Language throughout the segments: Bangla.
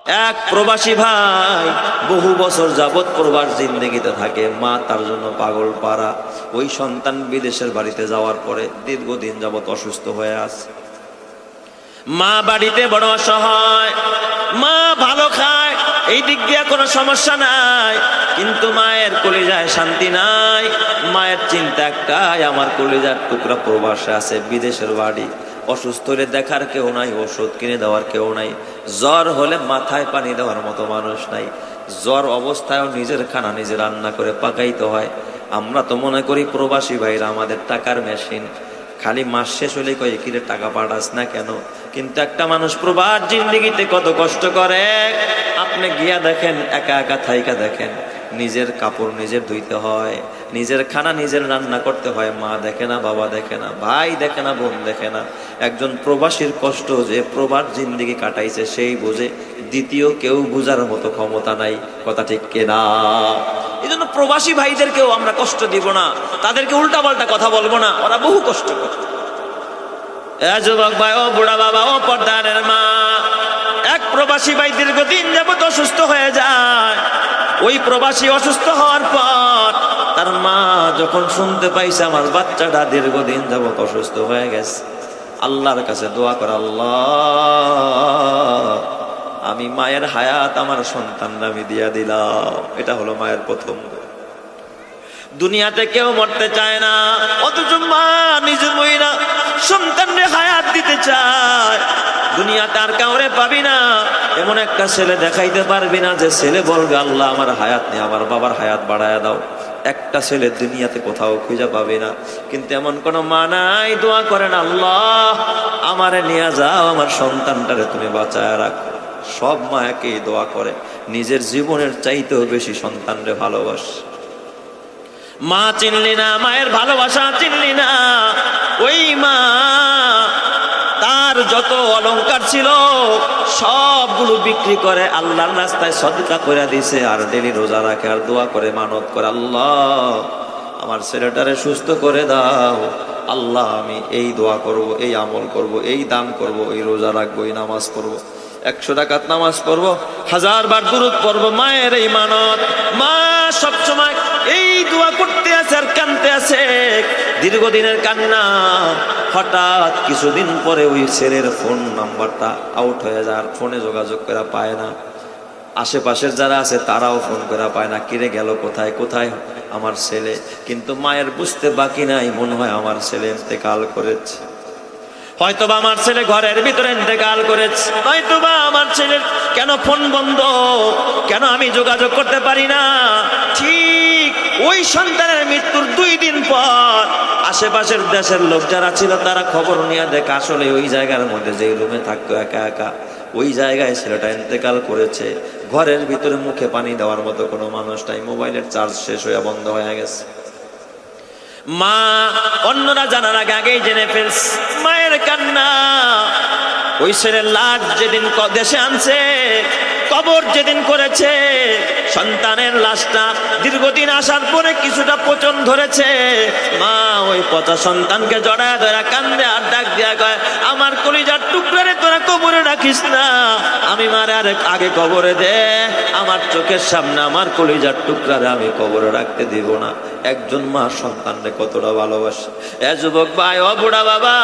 এক প্রবাসী ভাই বহু বছর যাবৎ প্রবাস জিন্দেগিতে থাকে, মা তার জন্য পাগল পারা। ওই সন্তান বিদেশের বাড়িতে যাওয়ার পরে দীর্ঘদিন যাবৎ অসুস্থ হয়ে আছে। মা বাড়িতে বড় অসহায়, মা ভালো খায়, এই দিক দিয়ে কোনো সমস্যা নাই, কিন্তু মায়ের কলিজায় শান্তি নাই। মায়ের চিন্তা একটাই, আমার কলিজার টুকরা প্রবাসে আছে, বিদেশের বাড়ি, অসুস্থ হলে দেখার কেউ নাই, ওষুধ কিনে দেওয়ার কেউ নাই, জ্বর হলে মাথায় পানি দেওয়ার মতো মানুষ নাই, জ্বর অবস্থায়ও নিজের খানা নিজে রান্না করে পাকাইতে হয়। আমরা তো মনে করি প্রবাসী ভাইরা আমাদের টাকার মেশিন, খালি মাস শেষ হলে কয়ে কিরে টাকা পাঠাস না কেন। কিন্তু একটা মানুষ প্রবাস জিন্দেগিতে কত কষ্ট করে, আপনি গিয়া দেখেন, একা একা থাইকা দেখেন, নিজের কাপড় নিজের ধুইতে হয়, নিজের খানা নিজের রান্না করতে হয়। মা দেখে না, বাবা দেখে না, ভাই দেখে না, বোন দেখে না। একজন প্রবাসীর কষ্ট যে প্রবাস জিন্দেগি কাটাইছে সেই বোঝে, দ্বিতীয় কেউ বুঝার মতো ক্ষমতা নাই। কথা ঠিক কিনা? এই জন্য প্রবাসী ভাইদেরকেও আমরা কষ্ট দিব না, তাদেরকে উল্টা পাল্টা কথা বলবো না, ওরা বহু কষ্ট করে। যুবক ভাই, ও বুড়া বাবা, ও পর্দারের মা, এক প্রবাসী ভাই দীর্ঘদিন যাবত অসুস্থ হয়ে যায়। ওই প্রবাসী অসুস্থ হওয়ার পর তার মা যখন শুনতে পাইছে আমার বাচ্চাটা দীর্ঘদিন যাবত অসুস্থ হয়ে গেছে, আল্লাহর কাছে দোয়া করে, আল্লাহ আমি মায়ের হায়াত আমার সন্তানরা আমি দিয়া দিলাম। এটা হলো মায়ের প্রথম। দুনিয়াতে কেউ মরতে চায় না, অথচ মা নিজের মহিলা সন্তানরে হায়াত দিতে চায়। দুনিয়াতে আর কাউরে পাবি না, এমন একটা ছেলে দেখাইতে পারবি না যে ছেলে বলবে আল্লাহ আমার হায়াত নেই, আমার বাবার হায়াত বাড়ায় দাও। একটা ছেলে দুনিয়াতে কোথাও খুঁজে পাবি না। কিন্তু এমন কোন মা নাই দোয়া করেন, আল্লাহ আমারে নিয়ে যাও, আমার সন্তানটারে তুমি বাঁচায় রাখো। সব মা একই দোয়া করে, নিজের জীবনের চাইতেও বেশি সন্তানরে ভালোবাসে। মা চিনলি না, মায়ের ভালোবাসা চিনলি না। ওই মা তার যত অলংকার ছিল সবগুলো বিক্রি করে আল্লাহর রাস্তায় সদকা করে দিছে, আর ডেলি রোজা রাখে আর দোয়া করে, মানত করে, আল্লাহ আমার ছেলেটারে সুস্থ করে দাও। আল্লাহ আমি এই দোয়া করব, এই আমল করব, এই দান করব, এই রোজা রাখবো, এই নামাজ পড়বো, 100 রাকাত নামাজ পড়বো, 1000 বার দুরূদ পড়বো। মায়ের এই মানত, মা সবসময় এই দোয়া করতে আছে আর কানতে আছে, দীর্ঘদিনের কান্না। হঠাৎ কিছুদিন পরে ওই ছেলের ফোন নাম্বারটা আউট হয়ে যায়, আর ফোনে যোগাযোগ করা পায় না। আশেপাশের যারা আছে তারাও ফোন করা পায় না, কিরে গেল কোথায়, কোথায় আমার ছেলে। কিন্তু মায়ের বুঝতে বাকি নাই, মনে হয় আমার ছেলে ইন্তেকাল করেছে, হয়তোবা আমার ছেলে ঘরের ভিতরে ইন্তেকাল করেছে, হয়তোবা আমার ছেলের কেন ফোন বন্ধ, কেন আমি যোগাযোগ করতে পারি না। ঠিক ওই সন্তানের মৃত্যুর 2 দিন পর আশেপাশের দেশের লোক যারা ছিল তারা খবর নিয়ে দেখে আসলে ওই জায়গার মধ্যে যে রুমে থাকতো একা একা, ওই জায়গায় ছেলেটা ইন্তেকাল করেছে। ঘরের ভিতরে মুখে পানি দেওয়ার মতো কোনো মানুষ নাই, মোবাইলের চার্জ শেষ হয়ে বন্ধ হয়ে গেছে। মা অন্যরা জানার আগে আগেই জেনে ফেলছে। মায়ের কান্না, ওই ছেলের লাশ যেদিন দেশে আনছে, কবর যেদিন করেছে, সন্তানের লাশটা দীর্ঘদিন আসার পরে কিছুটা পচন ধরেছে। মা ওই পচা সন্তানকে জড়ায় ধরে কান্দে আর ডাক দিয়া কয়, আমার কলিজার টুকরারে তোরা কবরে রাখিস না, আমি মারে আরে আগে কবরে দে, আমার চোখের সামনে আমার কলিজার টুকরারে আমি কবরে রাখতে দিব না। একজন মা সন্তানরে কতটা ভালোবাসে। এ যুবক ভাই, ও বুড়া বাবা,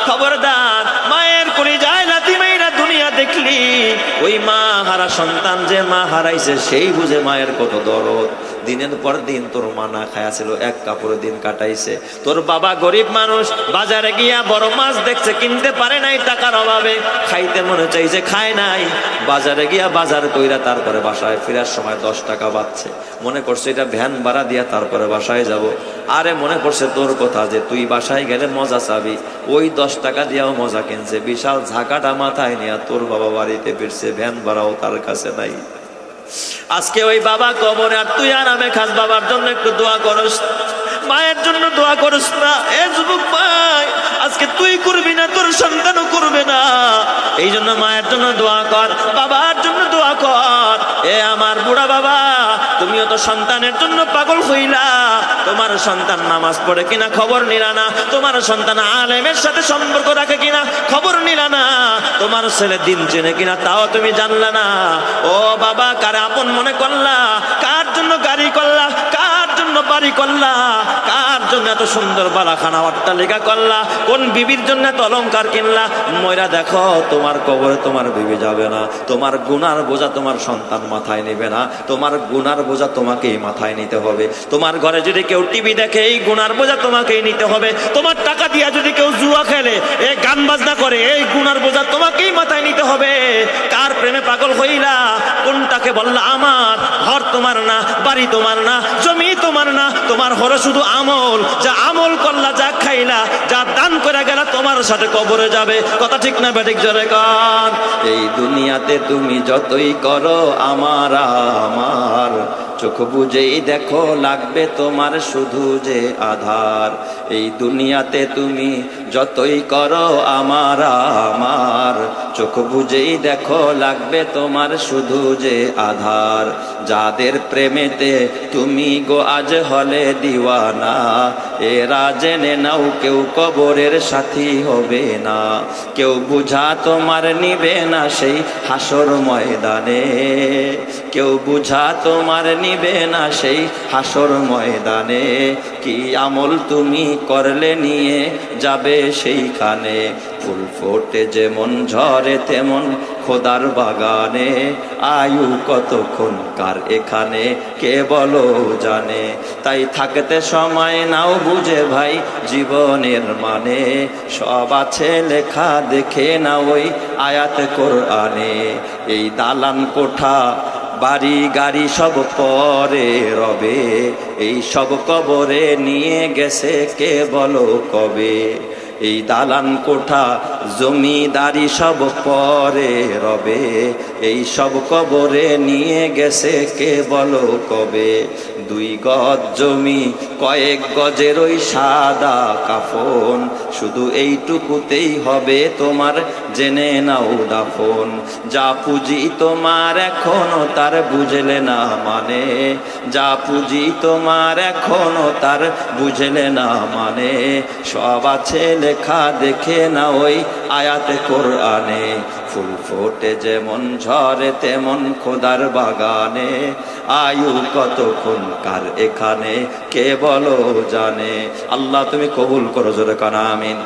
খবরদার, মায়ের কলিজায় লাথি মাইরা দুনিয়া দেখলি। ওই মা হারা সন্তান যে মা হারাইছে সেই বুঝে মায়ের কত দরদ। দিনের পর দিন তোর মা না খায়া ছিল, এক কাপড়ে দিন কাটাইছে। তোর বাবা গরিব মানুষ, বাজারে গিয়া বড় মাছ দেখছে, কিনতে পারে নাই টাকার অভাবে, খাইতে মনে চাইছে, খায় নাই। বাজারে গিয়া বাজার কইরা তারপরে বাসায় ফেরার সময় 10 টাকা বাঁচছে, মনে করছে এটা ভ্যান ভাড়া দিয়া তারপরে বাসায় যাব। আরে মনে করছে তোর কথা যে তুই বাসায় গেলে মজা চাবি, ওই 10 টাকা দিয়াও মজা কিনছে। বিশাল ঝাঁকাটা মাথায় নিয়ে তোর বাবা বাড়িতে ফিরছে, ভ্যান ভাড়াও তার কাছে নাই। আজকে ওই বাবা কবরে, আর তুই আরামে খাস। বাবার জন্য একটু দোয়া করস, মায়ের জন্য দোয়া করস না। এ যুবক ভাই, আজকে তুই করবি না, তোর সন্তানও করবে না। এই জন্য মায়ের জন্য দোয়া কর, বাবার জন্য দোয়া কর। এ আমার বুড়া বাবা, তুমিও তো সন্তানের জন্য পাগল হইলা, তোমার সন্তান নামাজ পড়ে কিনা খবর নিলা না, তোমার সন্তান আলেমের সাথে সম্পর্ক রাখে কিনা খবর নিলা না, তোমার ছেলে দিন চেনে কিনা তাও তুমি জানলা না। ও বাবা, কার আপন মনে করলা? কার জন্য গাড়ি করলা? কার জন্য বাড়ি করলা? কার জন্য এত সুন্দর বালাখানা অট্টালিকা করলা? কোন বিবির জন্য এত অলংকার কিনলা? ময়রা দেখো, তোমার কবরে তোমার বিবি যাবে না, তোমার গুনার বোঝা তোমার সন্তান মাথায় নেবে না, তোমার গুনার বোঝা তোমাকেই মাথায় নিতে হবে। তোমার ঘরে যদি কেউ টিভি দেখে, এই গুনার বোঝা তোমাকেই নিতে হবে। তোমার টাকা দিয়া যদি কেউ জুয়া খেলে, এই গান বাজনা করে, এই গুনার বোঝা তোমাকেই মাথায় নিতে হবে। কার প্রেমে পাগল হইলা? কোনটাকে বললা আমার? ঘর তোমার না, বাড়ি তোমার না, জমি তোমার না, তোমার হলো শুধু আমল। যা আমল করলা, যা খাইলা, যা দান করে গেলা, তোমার সাথে কবরে যাবে। কথা ঠিক না বেঠিক? জোরে কান। এই দুনিয়াতে তুমি যতই করো আমার আমার, চোখ বুঝেই দেখো লাগবে তোমার শুধু যে আধার। এই দুনিয়াতে তুমি যতই করো আমার আমার, চোখ বুঝেই দেখো লাগবে তোমার শুধু যে আধার। যাদের প্রেমেতে তুমি গো আজ হলে দিওয়ানা, এরা জেনে নাও কেউ কবরের সাথী হবে না। কেউ বুঝা তোমার নিবে না সেই হাসর ময়দানে, কেউ বুঝা তোমার নিবে না সেই হাসর ময়দানে। কি আমল তুমি করলে নিয়ে যাবে সেইখানে। ফুল ফোটে যেমন ঝরে তেমন খোদার বাগানে, আয়ু কতক্ষণ কার এখানে কে বলো জানে। তাই থাকতে সময় নাও বুঝে ভাই জীবনের মানে, সব আছে লেখা দেখে না ওই আয়াত কোরআনে। এই দালান কোঠা বাড়ি গাড়ি সব পরে রবে, এই সব কবরে নিয়ে গেছে কে বলো কবে। এই দালান কোঠা জমিদারি সব পরে রবে, এই সব কবরে নিয়ে গেছে কে বলো কবে। 2 গজ জমি কয়েক গজের ওই সাদা কাফন, শুধু এইটুকুতেই হবে তোমার জেনে নাও দাফন। যা পুঁজি তোমার এখনো তার বুঝলে না মানে, যা পুঁজি তোমার এখনো তার বুঝলে না মানে। সব আছে লেখা দেখে না ওই আয়াতে কোরআনে। ফুল ফোটে যেমন ঝরে তেমন খোদার বাগানে, আয়ু কতক্ষণ কার এখানে কে বলো জানে। আল্লাহ তুমি কবুল করো, জোরে কান আমিন।